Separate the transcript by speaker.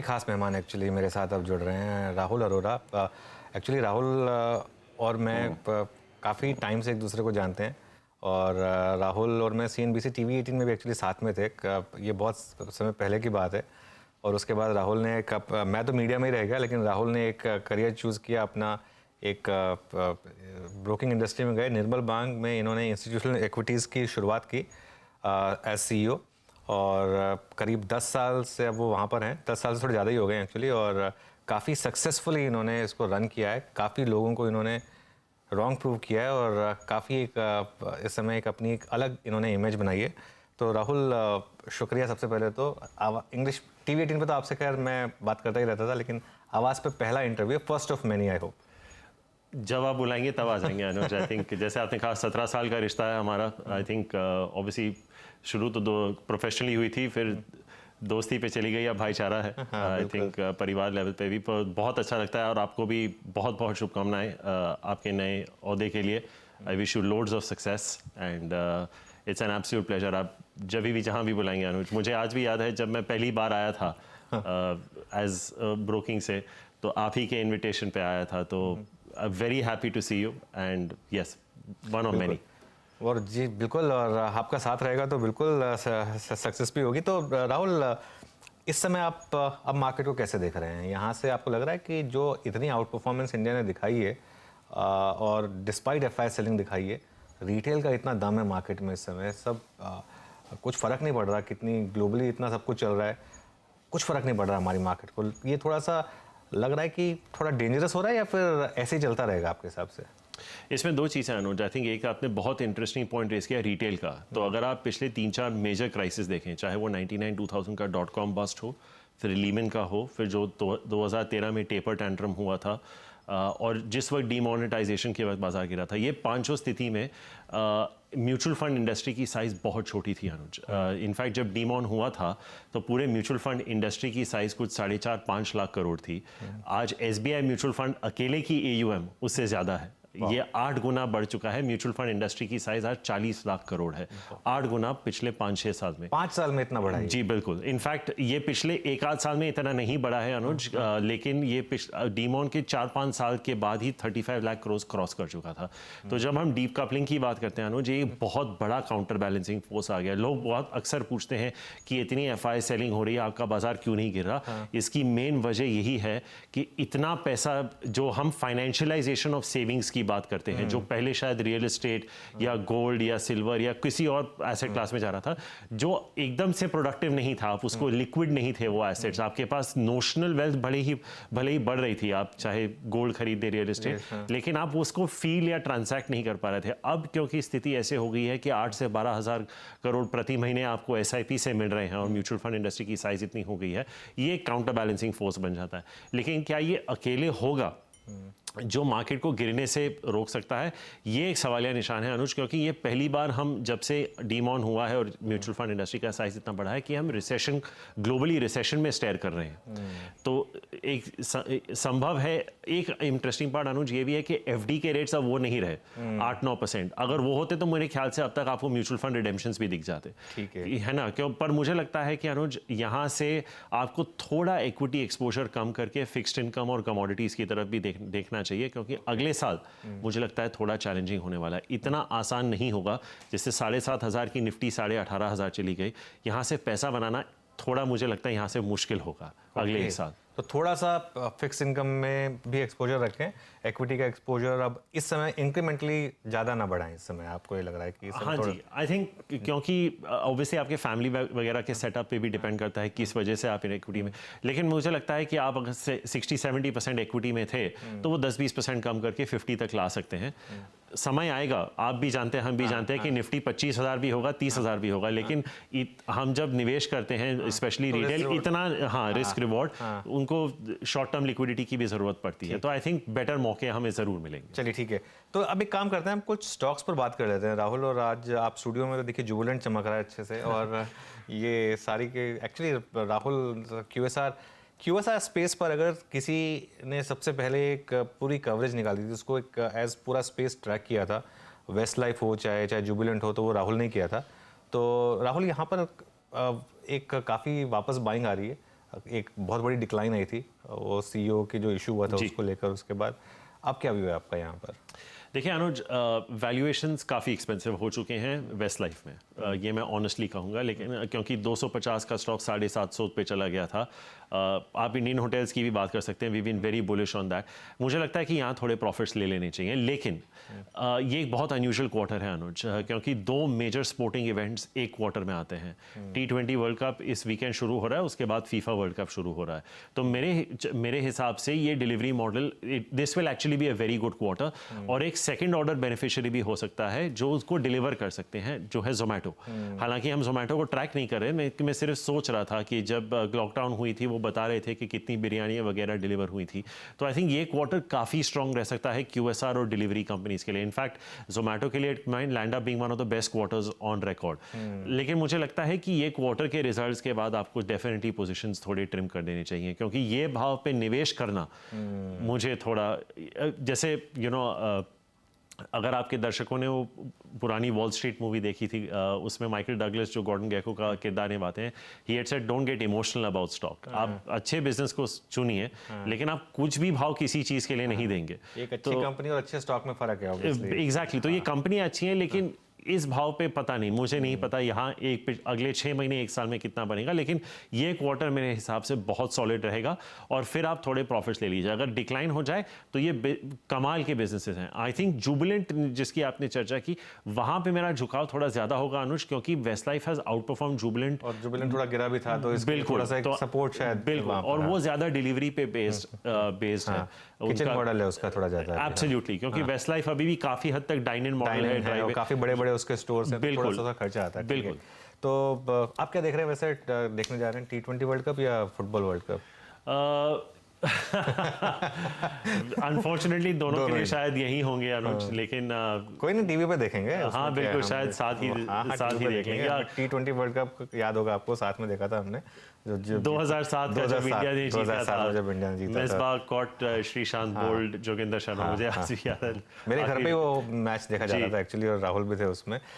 Speaker 1: खास मेहमान एक्चुअली मेरे साथ अब जुड़ रहे हैं, राहुल अरोरा। एक्चुअली राहुल और मैं काफ़ी टाइम से एक दूसरे को जानते हैं और राहुल और मैं CNBC TV18 में भी एक्चुअली साथ में थे। ये बहुत समय पहले की बात है। और उसके बाद राहुल ने मैं तो मीडिया में ही रह गया, लेकिन राहुल ने एक करियर चूज़ किया अपना, एक ब्रोकिंग इंडस्ट्री में गए। निर्मल बांग में इन्होंने इंस्टीट्यूशनल इक्विटीज़ की शुरुआत की एज CEO और करीब 10 साल से अब वो वहाँ पर हैं। 10 साल से थोड़े ज़्यादा ही हो गए एक्चुअली, और काफ़ी सक्सेसफुली इन्होंने इसको रन किया है। काफ़ी लोगों को इन्होंने रॉन्ग प्रूव किया है और काफ़ी इस समय एक अपनी एक अलग इन्होंने इमेज बनाई है। तो राहुल, शुक्रिया सबसे पहले तो। इंग्लिश TV18 पे तो आपसे खैर मैं बात करता ही रहता था, लेकिन आवाज़ पे पहला interview, first of many, I hope.
Speaker 2: जब आप बुलाएंगे तब आ जाएंगे अनुज। आई थिंक जैसे आपने कहा 17 साल का रिश्ता है हमारा। आई थिंक ऑब्वियसली शुरू तो प्रोफेशनली हुई थी, फिर दोस्ती पे चली गई, अब भाईचारा है। आई थिंक परिवार लेवल पे भी बहुत अच्छा लगता है। और आपको भी बहुत बहुत शुभकामनाएं आपके नए ओहदे के लिए। I wish you loads of success and it's an absolute pleasure. आप जब भी जहाँ भी बुलाएंगे अनुज। मुझे आज भी याद है जब मैं पहली बार आया था एज ब्रोकिंग से, तो आप ही के इन्विटेशन पे आया था। तो very happy to see you and yes, one of many.
Speaker 1: और जी बिल्कुल, और आपका साथ रहेगा तो बिल्कुल सक्सेस भी होगी। तो राहुल, इस समय आप अब मार्केट को कैसे देख रहे हैं? यहाँ से आपको लग रहा है कि जो इतनी आउट परफॉर्मेंस इंडिया ने दिखाई है और डिस्पाइट FI सेलिंग दिखाई है, रिटेल का इतना दम है मार्केट में इस समय, सब कुछ फ़र्क नहीं पड़ रहा, कितनी ग्लोबली इतना सब कुछ चल रहा है, कुछ फ़र्क नहीं पड़ रहा हमारी मार्केट को। ये थोड़ा सा लग रहा है कि थोड़ा डेंजरस हो रहा है, या फिर ऐसे ही चलता रहेगा आपके हिसाब से?
Speaker 2: इसमें दो चीज़ें अनुज। आई थिंक एक आपने बहुत इंटरेस्टिंग पॉइंट रेस किया रिटेल का। तो अगर आप पिछले 3-4 मेजर क्राइसिस देखें, चाहे वो 99-2000 का .com बस्ट हो, फिर लीमन का हो, फिर जो 2013 में टेपर टैंट्रम हुआ था, और जिस वक्त डीमोनेटाइजेशन के वक्त बाजार गिरा था, ये पांचों स्थिति में म्यूचुअल फंड इंडस्ट्री की साइज़ बहुत छोटी थी अनुज। इनफैक्ट जब डीमॉन हुआ था तो पूरे म्यूचुअल फंड इंडस्ट्री की साइज़ कुछ 4.5-5 लाख करोड़ थी। आज SBI म्यूचुअल फंड अकेले की AUM उससे ज़्यादा है। ये 8 गुना बढ़ चुका है। म्यूचुअल फंड इंडस्ट्री की साइज आज 40 लाख करोड़ है। 8 गुना पिछले 5-6 साल में।
Speaker 1: 5 साल में इतना बढ़ा है?
Speaker 2: जी बिल्कुल। इनफैक्ट ये पिछले 1-8 साल में इतना नहीं बढ़ा है अनुज, लेकिन ये डीमॉन के 4-5 साल के बाद ही 35 लाख करोड़ क्रॉस कर चुका था। तो जब हम डीप कपलिंग की बात करते हैं अनुज, ये बहुत बड़ा काउंटर बैलेंसिंग फोर्स आ गया। लोग बहुत अक्सर पूछते हैं कि इतनी FI सेलिंग हो रही है, आपका बाजार क्यों नहीं गिर रहा? इसकी मेन वजह यही है कि इतना पैसा जो हम फाइनेंशियलाइजेशन ऑफ सेविंग्स की बात करते हैं, जो पहले शायद रियल एस्टेट या गोल्ड या सिल्वर या किसी और एसेट क्लास में जा रहा था, जो एकदम से प्रोडक्टिव नहीं था, आप उसको लिक्विड नहीं थे वो एसेट्स, आपके पास नोशनल वेल्थ भले ही बढ़ रही थी, आप चाहे गोल्ड खरीदे, रियल एस्टेट, लेकिन आप उसको फील या ट्रांसैक्ट नहीं कर पा रहे थे। अब क्योंकि स्थिति ऐसे हो गई है कि 8 से 12 हज़ार करोड़ प्रति महीने आपको SIP से मिल रहे हैं और म्यूचुअल फंड इंडस्ट्री की साइज इतनी हो गई है, ये काउंटर बैलेंसिंग फोर्स बन जाता है। लेकिन क्या ये अकेले होगा जो मार्केट को गिरने से रोक सकता है? ये एक सवालिया निशान है अनुज, क्योंकि ये पहली बार हम जब से डीमॉन हुआ है और म्यूचुअल फंड इंडस्ट्री का साइज इतना बढ़ा है कि हम ग्लोबली रिसेशन में स्टेयर कर रहे हैं। तो एक संभव है। एक इंटरेस्टिंग पार्ट अनुज ये भी है कि FD के रेट्स अब वो नहीं रहे 8-9%। अगर वो होते तो मेरे ख्याल से अब तक आपको म्यूचुअल फंड रिडेम्पशंस भी दिख जाते,
Speaker 1: ठीक
Speaker 2: है ना? क्यों? पर मुझे लगता है कि अनुज यहाँ से आपको थोड़ा इक्विटी एक्सपोजर कम करके फिक्स्ड इनकम और कमोडिटीज की तरफ भी देखना चाहिए, क्योंकि अगले साल मुझे लगता है थोड़ा चैलेंजिंग होने वाला है। इतना आसान नहीं होगा। जैसे 7,500 की निफ्टी 18,500 चली गई, यहाँ से पैसा बनाना थोड़ा मुझे लगता है यहाँ से मुश्किल होगा अगले एक साल।
Speaker 1: तो थोड़ा सा फिक्स इनकम में भी एक्सपोजर रखें, इक्विटी का एक्सपोजर अब इस समय इंक्रीमेंटली ज़्यादा ना बढ़ाएं। इस समय आपको ये लग रहा है कि
Speaker 2: हाँ जी, आई थिंक क्योंकि ऑब्वियसली आपके फैमिली वगैरह के सेटअप पे भी डिपेंड करता है किस वजह से आप इक्विटी में, लेकिन मुझे लगता है कि आप अगर 60-70% इक्विटी में थे तो वो 10-20% कम करके 50 तक ला सकते हैं। समय आएगा, आप भी जानते हैं, हम भी जानते हैं कि निफ्टी 25,000 भी होगा, 30,000 भी होगा, लेकिन हम जब निवेश करते हैं स्पेशली रिटेल, इतना रिस्क रिवॉर्ड, उनको शॉर्ट टर्म लिक्विडिटी की भी जरूरत पड़ती है। तो आई थिंक बेटर मौके हमें जरूर मिलेंगे।
Speaker 1: चलिए ठीक है, तो अब एक काम करते हैं, हम कुछ स्टॉक्स पर बात कर लेते हैं राहुल। और आज आप स्टूडियो में तो देखिए जुबिलेंट चमक रहा है अच्छे से, और ये सारी के एक्चुअली राहुल QSR स्पेस पर अगर किसी ने सबसे पहले एक पूरी कवरेज निकाली थी, उसको एक एज पूरा स्पेस ट्रैक किया था, वेस्ट लाइफ हो चाहे जुबिलेंट हो, तो वो राहुल ने किया था। तो राहुल यहाँ पर एक काफ़ी वापस बाइंग आ रही है। एक बहुत बड़ी डिक्लाइन आई थी, वो सीईओ की जो इशू हुआ था उसको लेकर, उसके बाद अब क्या व्यू है आपका यहाँ पर?
Speaker 2: देखिए अनुज, वैल्यूएशंस काफ़ी एक्सपेंसिव हो चुके हैं वेस्ट लाइफ में, ये मैं ऑनेस्टली कहूँगा, लेकिन क्योंकि 250 का स्टॉक 750 पे चला गया था। आप इंडियन होटल्स की भी बात कर सकते हैं, we been very bullish on that. मुझे लगता है कि यहाँ थोड़े प्रॉफिट्स ले लेने चाहिए, लेकिन ये एक बहुत अनयूजुअल क्वार्टर है अनुज, क्योंकि 2 मेजर स्पोर्टिंग इवेंट्स एक क्वार्टर में आते हैं। T20 वर्ल्ड कप इस वीकेंड शुरू हो रहा है, उसके बाद फीफा वर्ल्ड कप शुरू हो रहा है। तो मेरे हिसाब से ये delivery model, this will actually be a very good quarter, और एक सेकंड ऑर्डर बेनिफिशियरी भी हो सकता है जो उसको डिलीवर कर सकते हैं, जो है जोमेटो। हालांकि हम जोमेटो को ट्रैक नहीं कर रहे, मैं सिर्फ सोच रहा था कि जब लॉकडाउन हुई थी वो बता रहे थे कि कितनी बिरयानियां वगैरह डिलीवर हुई थी। तो आई थिंक ये क्वार्टर काफ़ी स्ट्रॉन्ग रह सकता है QSR और डिलीवरी कंपनीज के लिए। इनफैक्ट जोमेटो के लिए it might land up being one of the best quarters on record. लेकिन मुझे लगता है कि ये क्वार्टर के रिजल्ट्स के बाद आपको डेफिनेटली पोजीशंस थोड़ी ट्रिम कर देनी चाहिए, क्योंकि ये भाव पे निवेश करना मुझे थोड़ा, जैसे अगर आपके दर्शकों ने वो पुरानी वॉल स्ट्रीट मूवी देखी थी, उसमें माइकल डगलस जो गॉर्डन गेको का किरदार निभाते हैं, he had said don't get emotional about stock. आप अच्छे बिजनेस को चुनिए, लेकिन आप कुछ भी भाव किसी चीज के लिए नहीं देंगे।
Speaker 1: एक अच्छी कंपनी और अच्छे स्टॉक में फर्क है
Speaker 2: एग्जैक्टली। तो ये कंपनियां अच्छी हैं, लेकिन इस भाव पे पता नहीं, मुझे नहीं पता यहाँ अगले 6 महीने 1 साल में कितना बनेगा, लेकिन ये क्वार्टर मेरे हिसाब से बहुत सॉलिड रहेगा, और फिर आप थोड़े प्रॉफिट्स ले लीजिए। अगर डिक्लाइन हो जाए तो ये कमाल के बिजनेसेस हैं। आई थिंक जुबिलेंट जिसकी आपने चर्चा की, वहां पे मेरा झुकाव थोड़ा ज्यादा होगा अनुज, क्योंकि Westlife has outperform Jubilant,
Speaker 1: और जुबिलेंट थोड़ा गिरा भी था, तो
Speaker 2: बिल्कुल
Speaker 1: तो सपोर्ट शायद
Speaker 2: बिल्कुल, और वो ज्यादा डिलीवरी पे बेस्ड है,
Speaker 1: किचन मॉडल है उसका थोड़ा ज्यादा।
Speaker 2: एब्सोल्युटली, क्योंकि वेस्ट लाइफ अभी भी काफी हद तक डाइन इन मॉडल है,
Speaker 1: काफी बड़े उसके स्टोर्स हैं, थोड़ा सा खर्चा आता है।
Speaker 2: बिल्कुल।
Speaker 1: तो आप क्या देख रहे हैं वैसे, देखने जा रहे हैं T20 वर्ल्ड कप या फुटबॉल वर्ल्ड कप?
Speaker 2: अनफॉर्चुनेटली दोनों के लिए शायद यही होंगे अनुज, लेकिन
Speaker 1: कोई नहीं, टीवी पे देखेंगे।
Speaker 2: हाँ बिल्कुल, शायद साथ ही देखेंगे।
Speaker 1: T20 वर्ल्ड कप याद होगा आपको, साथ में देखा था हमने, जो
Speaker 2: 2007 का जब इंडिया ने जीता था,
Speaker 1: जब इंडिया ने जीता था,
Speaker 2: मिसबाह कॉट, श्रीशांत बोल्ड, जोगिंदर शर्मा, मुझे आज भी याद है।
Speaker 1: मेरे घर पे वो मैच देखा जा रहा था एक्चुअली, और राहुल भी थे उसमें।